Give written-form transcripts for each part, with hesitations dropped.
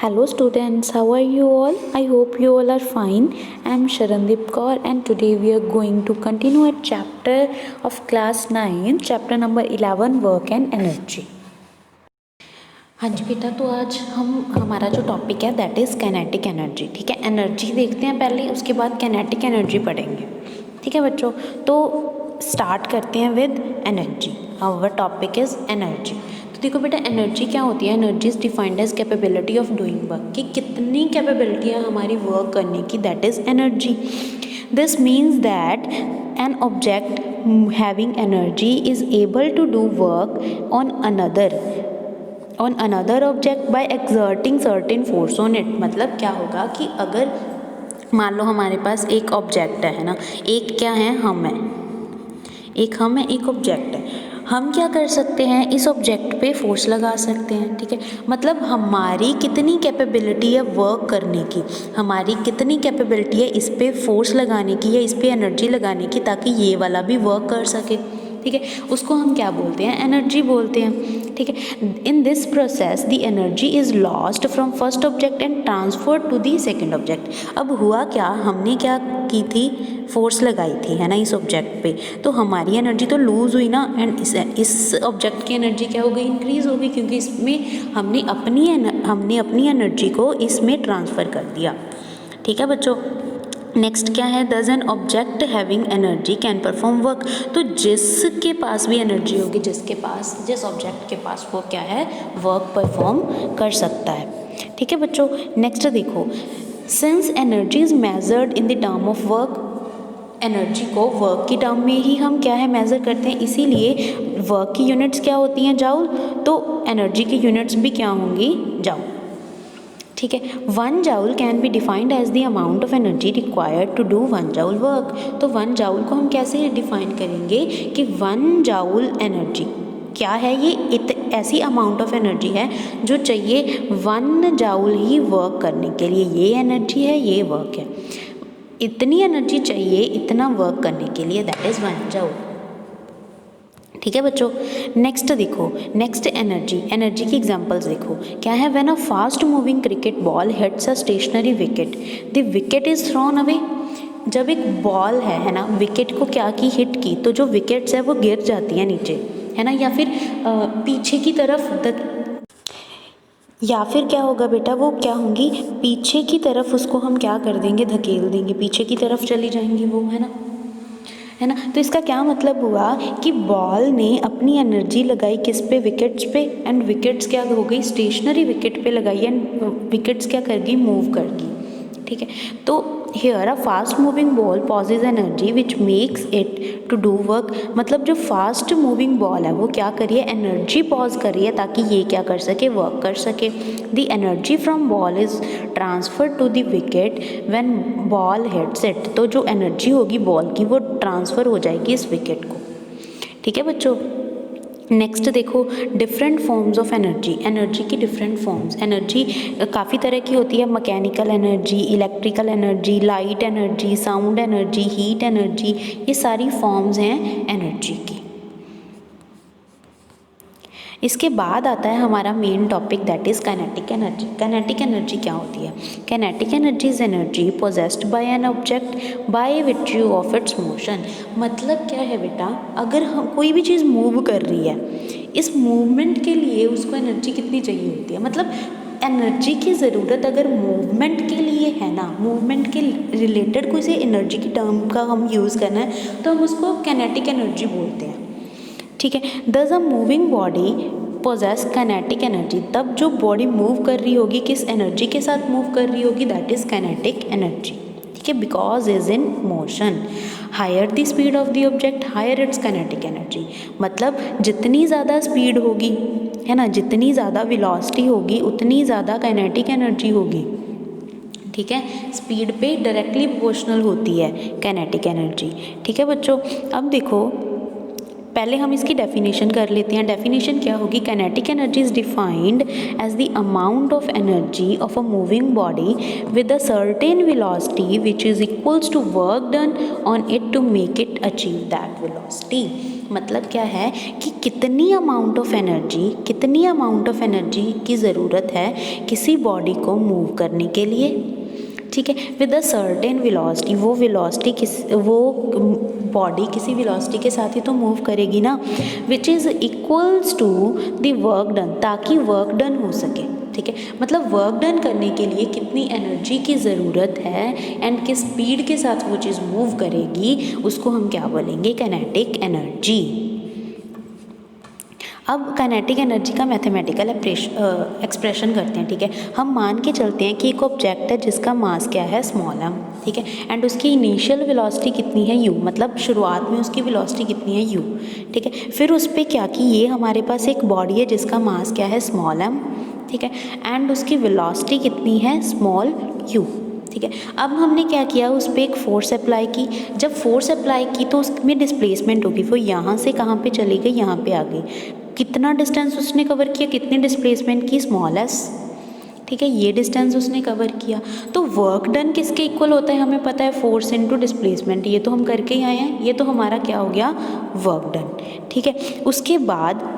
Hello students, how are you all? I hope you all are fine. I am Sharandeep Kaur and today we are going to continue a chapter of class 9, chapter number 11 work and energy. हाँ जी बेटा, तो आज हमारा जो topic है that is kinetic energy. ठीक है, energy देखते हैं पहले, उसके बाद काइनेटिक एनर्जी पढ़ेंगे। ठीक है बच्चों, तो स्टार्ट करते हैं with energy. Our topic is energy. तो देखो बेटा, एनर्जी क्या होती है? Energy is defined as capability of doing work, कि कितनी कैपेबिलिटी है हमारी वर्क करने की, that is energy. This means that an object having energy is able to do work on another object by exerting certain force on it. मतलब क्या होगा कि अगर मान लो हमारे पास एक ऑब्जेक्ट है ना, एक क्या है, हम है, एक हम है, एक ऑब्जेक्ट है। हम क्या कर सकते हैं, इस ऑब्जेक्ट पे फोर्स लगा सकते हैं। ठीक है, मतलब हमारी कितनी कैपेबिलिटी है वर्क करने की, हमारी कितनी कैपेबिलिटी है इस पे फोर्स लगाने की या इस पे एनर्जी लगाने की, ताकि ये वाला भी वर्क कर सके। ठीक है, उसको हम क्या बोलते हैं? एनर्जी बोलते हैं। ठीक है, in this process the energy is lost from first object and transferred to the second object. अब हुआ क्या, हमने क्या की थी, फोर्स लगाई थी, है ना, इस ऑब्जेक्ट पे, तो हमारी एनर्जी तो लूज़ हुई ना, एंड इस ऑब्जेक्ट की एनर्जी क्या हो गई, इंक्रीज़ हो गई, क्योंकि इसमें हमने अपनी एनर्जी को इसमें ट्रांसफ़र कर दिया। ठीक है बच्चों, नेक्स्ट क्या है, दस N object having energy can perform work. तो जिसके पास भी एनर्जी होगी, जिस ऑब्जेक्ट के पास वो क्या है, वर्क परफॉर्म कर सकता है। ठीक है बच्चों, नेक्स्ट देखो, since energy is measured in the term of work, energy को वर्क की टर्म में ही हम क्या है, मेज़र करते हैं, इसीलिए वर्क की यूनिट्स क्या होती हैं, जाउल, तो एनर्जी की यूनिट्स भी क्या होंगी, जाउल। ठीक है, 1 joule can be defined as the amount of energy required to do 1 joule work. तो 1 जाउल को हम कैसे डिफाइन करेंगे कि 1 जाउल एनर्जी क्या है, ये ऐसी अमाउंट ऑफ एनर्जी है जो चाहिए 1 जाउल ही वर्क करने के लिए। ये एनर्जी है, ये वर्क है, इतनी एनर्जी चाहिए इतना वर्क करने के लिए, दैट इज़ 1 जाउल। ठीक है बच्चों, नेक्स्ट देखो, नेक्स्ट एनर्जी की एग्जांपल्स देखो, क्या है, when a fast moving cricket ball hits a stationary wicket the wicket is thrown away. जब एक बॉल है ना, विकेट को क्या की, हिट की, तो जो विकेट्स है वो गिर जाती है नीचे, है ना, या फिर पीछे की तरफ या फिर क्या होगा बेटा, वो क्या होंगी, पीछे की तरफ उसको हम क्या कर देंगे, धकेल देंगे, पीछे की तरफ चली जाएंगी वो, है ना। तो इसका क्या मतलब हुआ कि बॉल ने अपनी एनर्जी लगाई किस पे, विकेट्स पे, एंड विकेट्स क्या हो गई, स्टेशनरी विकेट पे लगाई, एंड विकेट्स क्या कर गई, मूव कर गई। ठीक है, तो here a fast moving ball possesses energy which makes it to do work. मतलब जो फास्ट मूविंग बॉल है वो क्या कर रही है, एनर्जी पॉज कर रही है ताकि ये क्या कर सके, वर्क कर सके। The energy from ball is transfer to the wicket when ball hits it. तो जो एनर्जी होगी बॉल की वो ट्रांसफ़र हो जाएगी इस विकेट को। ठीक है बच्चों, नेक्स्ट देखो, डिफरेंट फॉर्म्स ऑफ एनर्जी की डिफरेंट फॉर्म्स। एनर्जी काफ़ी तरह की होती है, mechanical energy, electrical energy, light energy, sound energy, heat energy, ये सारी फॉर्म्स हैं एनर्जी की। इसके बाद आता है हमारा main topic, that is kinetic energy. Kinetic energy क्या होती है? Kinetic energy is energy possessed by an object by virtue of its motion. मतलब क्या है बेटा, अगर हम कोई भी चीज़ मूव कर रही है, इस मूवमेंट के लिए उसको एनर्जी कितनी चाहिए होती है। मतलब एनर्जी की ज़रूरत अगर मूवमेंट के लिए है ना, मूवमेंट के रिलेटेड कोई से एनर्जी की टर्म का हम यूज़ करना है, तो हम उसको काइनेटिक एनर्जी बोलते हैं। ठीक है, thus a moving body possesses kinetic energy. तब जो बॉडी मूव कर रही होगी, किस एनर्जी के साथ मूव कर रही होगी, दैट इज़ काइनेटिक एनर्जी। ठीक है, because is in motion. Higher the speed of the object higher its kinetic energy. मतलब जितनी ज़्यादा स्पीड होगी, है ना, जितनी ज़्यादा वेलोसिटी होगी उतनी ज़्यादा काइनेटिक एनर्जी होगी। ठीक है, स्पीड पे डायरेक्टली प्रोपोर्शनल होती है काइनेटिक एनर्जी। ठीक है बच्चों, अब देखो पहले हम इसकी डेफिनेशन कर लेते हैं। डेफिनेशन क्या होगी? Kinetic energy is defined as the amount of energy of a moving body with a certain velocity which is equals to work done on it to make it achieve that velocity. मतलब क्या है कि कितनी amount of energy की ज़रूरत है किसी body को मूव करने के लिए, ठीक है, विद अ सर्टेन वेलोसिटी। वो बॉडी किसी वेलोसिटी के साथ ही तो मूव करेगी ना, which is equals to the work done, ताकि वर्क डन हो सके, ठीक है। मतलब वर्क डन करने के लिए कितनी एनर्जी की ज़रूरत है एंड किस स्पीड के साथ वो चीज़ मूव करेगी, उसको हम क्या बोलेंगे? Kinetic energy. अब काइनेटिक एनर्जी का मैथमेटिकल एक्सप्रेशन करते हैं, ठीक है। हम मान के चलते हैं कि एक ऑब्जेक्ट है जिसका मास क्या है? स्मॉल m, ठीक है, एंड उसकी इनिशियल वेलोसिटी कितनी है? u, मतलब शुरुआत में उसकी वेलोसिटी कितनी है? u, ठीक है। फिर उस पर क्या कि ये हमारे पास एक बॉडी है जिसका मास क्या है? स्मॉल m, ठीक है, एंड उसकी वेलोसिटी कितनी है? स्मॉल u, ठीक है। अब हमने क्या किया? उस पर एक फोर्स अप्लाई की। जब फोर्स अप्लाई की तो उसमें डिस्प्लेसमेंट होगी, वो यहाँ से कहाँ पे चली गई? यहाँ पे आ गई। कितना डिस्टेंस उसने कवर किया? कितनी डिस्प्लेसमेंट की? स्मॉल s, ठीक है, ये डिस्टेंस उसने कवर किया। तो वर्क डन किसके इक्वल होता है? हमें पता है, फोर्स इनटू डिस्प्लेसमेंट। ये तो हम करके ही आए हैं, ये तो हमारा क्या हो गया? वर्क डन, ठीक है। उसके बाद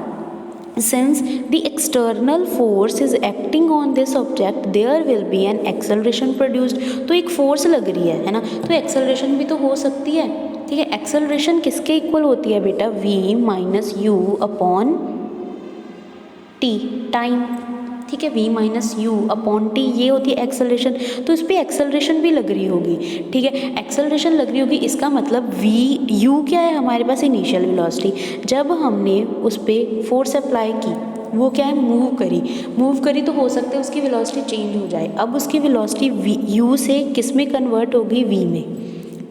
since the external force is acting on this object there will be an acceleration produced। तो एक फोर्स लग रही है ना, तो एक्सेलरेशन भी तो हो सकती है, ठीक है। एक्सेलरेशन किसके इक्वल होती है बेटा? v minus you upon T, time, ठीक है। v minus you upon T, ये होती है एक्सेलरेशन। तो इस पर एक्सेलरेशन भी लग रही होगी, ठीक है, एक्सेलरेशन लग रही होगी। इसका मतलब u क्या है? हमारे पास इनिशियल वेलोसिटी। जब हमने उस पर फोर्स अप्लाई की, वो क्या है? मूव करी तो हो सकता है उसकी वेलोसिटी चेंज हो जाए। अब उसकी वेलोसिटी u से किस में कन्वर्ट होगी? v में,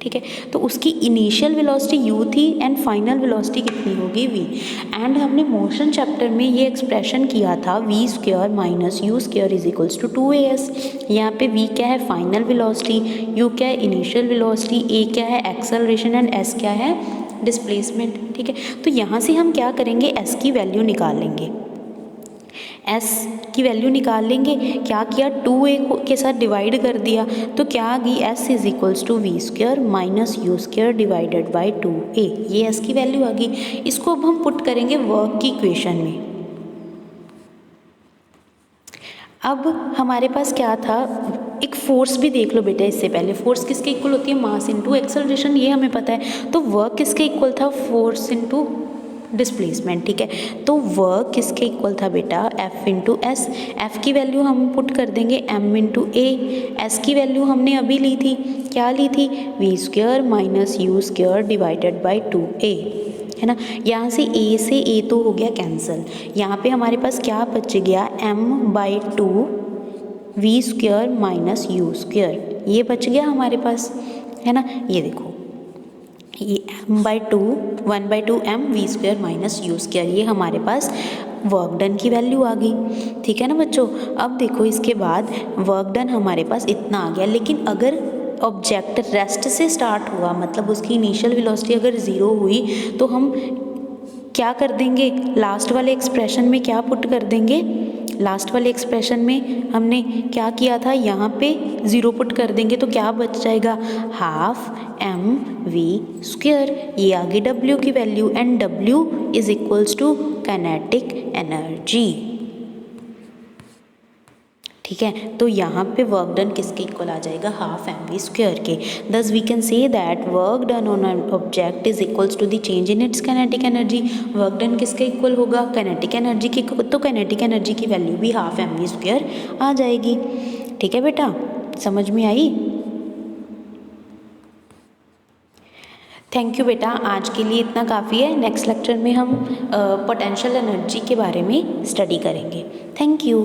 ठीक है। तो उसकी इनिशियल वेलोसिटी u थी एंड फाइनल वेलोसिटी कितनी होगी? v। एंड हमने मोशन चैप्टर में ये एक्सप्रेशन किया था v square minus u square is equals to 2as। यहाँ पे v क्या है? फाइनल वेलोसिटी, u क्या है? इनिशियल वेलोसिटी, a क्या है? एक्सेलरेशन, एंड s क्या है? डिस्प्लेसमेंट, ठीक है। तो यहाँ से हम क्या करेंगे? s की वैल्यू निकाल लेंगे। s की वैल्यू निकाल लेंगे। क्या किया? 2a के साथ डिवाइड कर दिया, तो क्या आ गई? s is equals to v square minus u square divided by 2a। ये s की वैल्यू आ गई। इसको अब हम पुट करेंगे वर्क की इक्वेशन में। अब हमारे पास क्या था? एक फोर्स भी देख लो बेटा। इससे पहले फोर्स किसके इक्वल होती है? मास इनटू एक्सेलरेशन, ये हमें पता है। तो वर्क किसके इक्वल था? फोर्स इनटू डिस्प्लेसमेंट, ठीक है। तो वर्क किसके इक्वल था बेटा? F into s. एफ की वैल्यू हम पुट कर देंगे m इंटू ए। एस की वैल्यू हमने अभी ली थी, क्या ली थी? V square minus u square divided by 2a, है ना। यहाँ से a से a तो हो गया कैंसिल। यहाँ पे हमारे पास क्या बच गया? m/2 v square minus u square, ये बच गया हमारे पास, है ना। ये देखो, ये m/2 1/2 m v square minus u square, ये हमारे पास वर्क डन की वैल्यू आ गई, ठीक है ना बच्चों। अब देखो इसके बाद वर्क डन हमारे पास इतना आ गया। लेकिन अगर ऑब्जेक्ट रेस्ट से स्टार्ट हुआ, मतलब उसकी इनिशियल वेलोसिटी अगर 0 हुई, तो हम क्या कर देंगे? लास्ट वाले एक्सप्रेशन में क्या पुट कर देंगे? लास्ट वाले एक्सप्रेशन में हमने क्या किया था? यहाँ पे 0 पुट कर देंगे, तो क्या बच जाएगा? हाफ mv स्क्वायर, ये आ गई w की value, and w is equals to kinetic energy, ठीक है। तो यहाँ पे वर्क डन किसके इक्वल आ जाएगा? हाफ mv स्क्वायर के। Thus we can say that work done on an object is equals to the change in its kinetic energy. Work done किसके इक्वल होगा? काइनेटिक एनर्जी की। तो काइनेटिक एनर्जी की value भी half mv square आ जाएगी, ठीक है बेटा। समझ में आई? थैंक यू बेटा, आज के लिए इतना काफ़ी है। नेक्स्ट लेक्चर में हम पोटेंशियल एनर्जी के बारे में स्टडी करेंगे। Thank you.